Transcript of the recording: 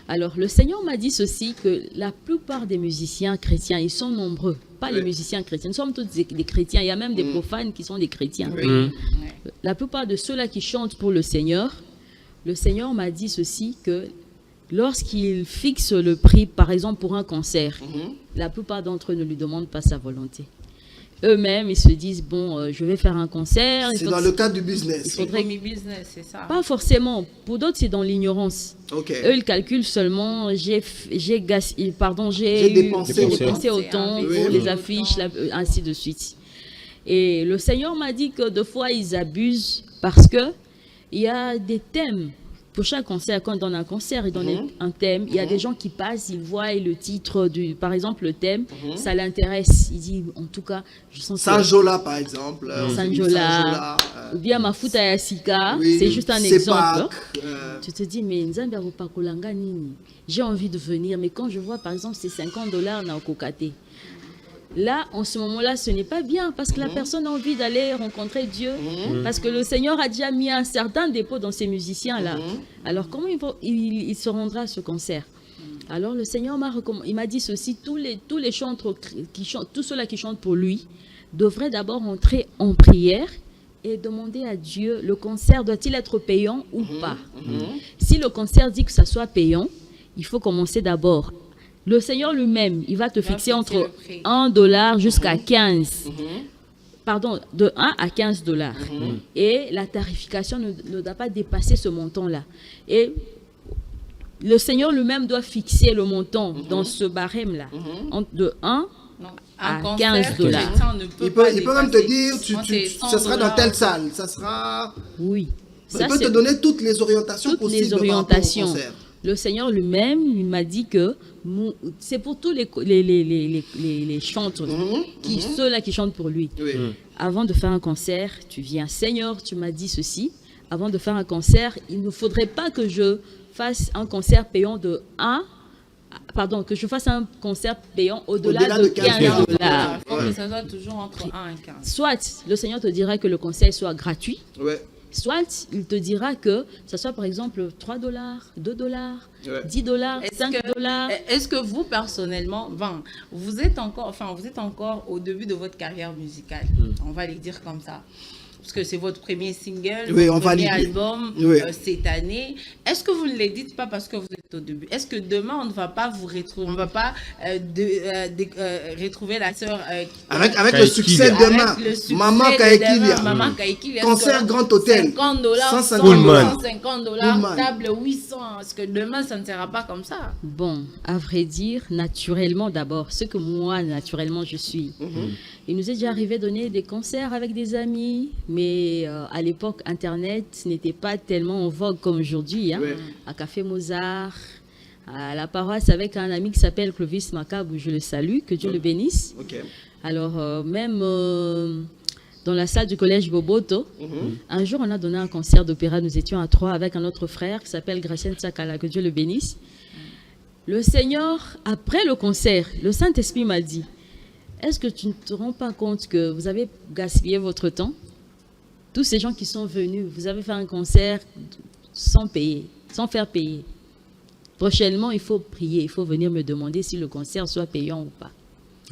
Alors, le Seigneur m'a dit ceci, que la plupart des musiciens chrétiens, ils sont nombreux. Pas les musiciens chrétiens, nous sommes tous des chrétiens. Il y a même des profanes qui sont des chrétiens. La plupart de ceux-là qui chantent pour le Seigneur m'a dit ceci, que lorsqu'il fixe le prix, par exemple pour un concert, la plupart d'entre eux ne lui demandent pas sa volonté. Eux-mêmes, ils se disent, bon, je vais faire un concert. C'est dans le cadre du business. Il faudrait... business, c'est ça. Pas forcément. Pour d'autres, c'est dans l'ignorance. Eux, ils calculent seulement, j'ai dépensé autant pour les affiches, ainsi de suite. Et le Seigneur m'a dit que deux fois, ils abusent parce que il y a des thèmes. Pour chaque concert, quand on donne un concert, il donne un thème. Il y a des gens qui passent, ils voient le titre, par exemple le thème, ça l'intéresse. Il dit, en tout cas, je sens que... Sanjola, par exemple. Sanjola, ou bien Mafuta Yassika, c'est juste un exemple. Tu te dis, mais j'ai envie de venir, mais quand je vois, par exemple, c'est $50 dans Kokate. Là, en ce moment-là, ce n'est pas bien parce que la personne a envie d'aller rencontrer Dieu, parce que le Seigneur a déjà mis un certain dépôt dans ces musiciens-là. Alors, comment il se rendra à ce concert? Alors, le Seigneur m'a dit ceci, tous les chanteurs tous ceux-là qui chantent pour lui devraient d'abord entrer en prière et demander à Dieu, le concert doit-il être payant ou pas? Si le concert dit que ça soit payant, il faut commencer d'abord. Le Seigneur lui-même, il va te fixer entre $1 jusqu'à 15. Pardon, de 1 à $15. Et la tarification ne doit pas dépasser ce montant-là. Et le Seigneur lui-même doit fixer le montant dans ce barème-là, de 1 à $15. Il peut même te dire, ça sera dans telle salle, ça sera... Oui. Il peut te donner toutes les orientations possibles. Toutes les orientations. Le Seigneur lui-même, il m'a dit que c'est pour tous les chanteurs, ceux-là qui chantent pour lui. Avant de faire un concert, tu viens, Seigneur, tu m'as dit ceci. Avant de faire un concert, il ne faudrait pas que je fasse un concert payant que je fasse un concert payant au-delà de $15. Ça doit toujours entre 1 et 15. Soit le Seigneur te dira que le concert soit gratuit. Soit il te dira que ça soit par exemple $3, $2, $10, $5. Est-ce que vous personnellement, vous êtes encore au début de votre carrière musicale, on va les dire comme ça, parce que c'est votre premier single, votre premier album cette année. Est-ce que vous ne les dites pas parce que vous êtes au début? Est-ce que demain on ne va pas vous retrouver, on ne va pas retrouver la sœur avec le succès demain, Maman Kaikilia, concert Grand Hôtel, $50, $150, table 800. Est-ce que demain ça ne sera pas comme ça? Bon, à vrai dire, naturellement d'abord, ce que moi naturellement je suis. Il nous est déjà arrivé de donner des concerts avec des amis, mais à l'époque, Internet n'était pas tellement en vogue comme aujourd'hui. À Café Mozart, à la paroisse avec un ami qui s'appelle Clovis Macabou, je le salue, que Dieu le bénisse. Alors, même dans la salle du collège Boboto, un jour, on a donné un concert d'opéra. Nous étions à 3 avec un autre frère qui s'appelle Gracien Sakala, que Dieu le bénisse. Le Seigneur, après le concert, le Saint-Esprit m'a dit, est-ce que tu ne te rends pas compte que vous avez gaspillé votre temps? Tous ces gens qui sont venus, vous avez fait un concert sans faire payer. Prochainement, il faut prier, il faut venir me demander si le concert soit payant ou pas.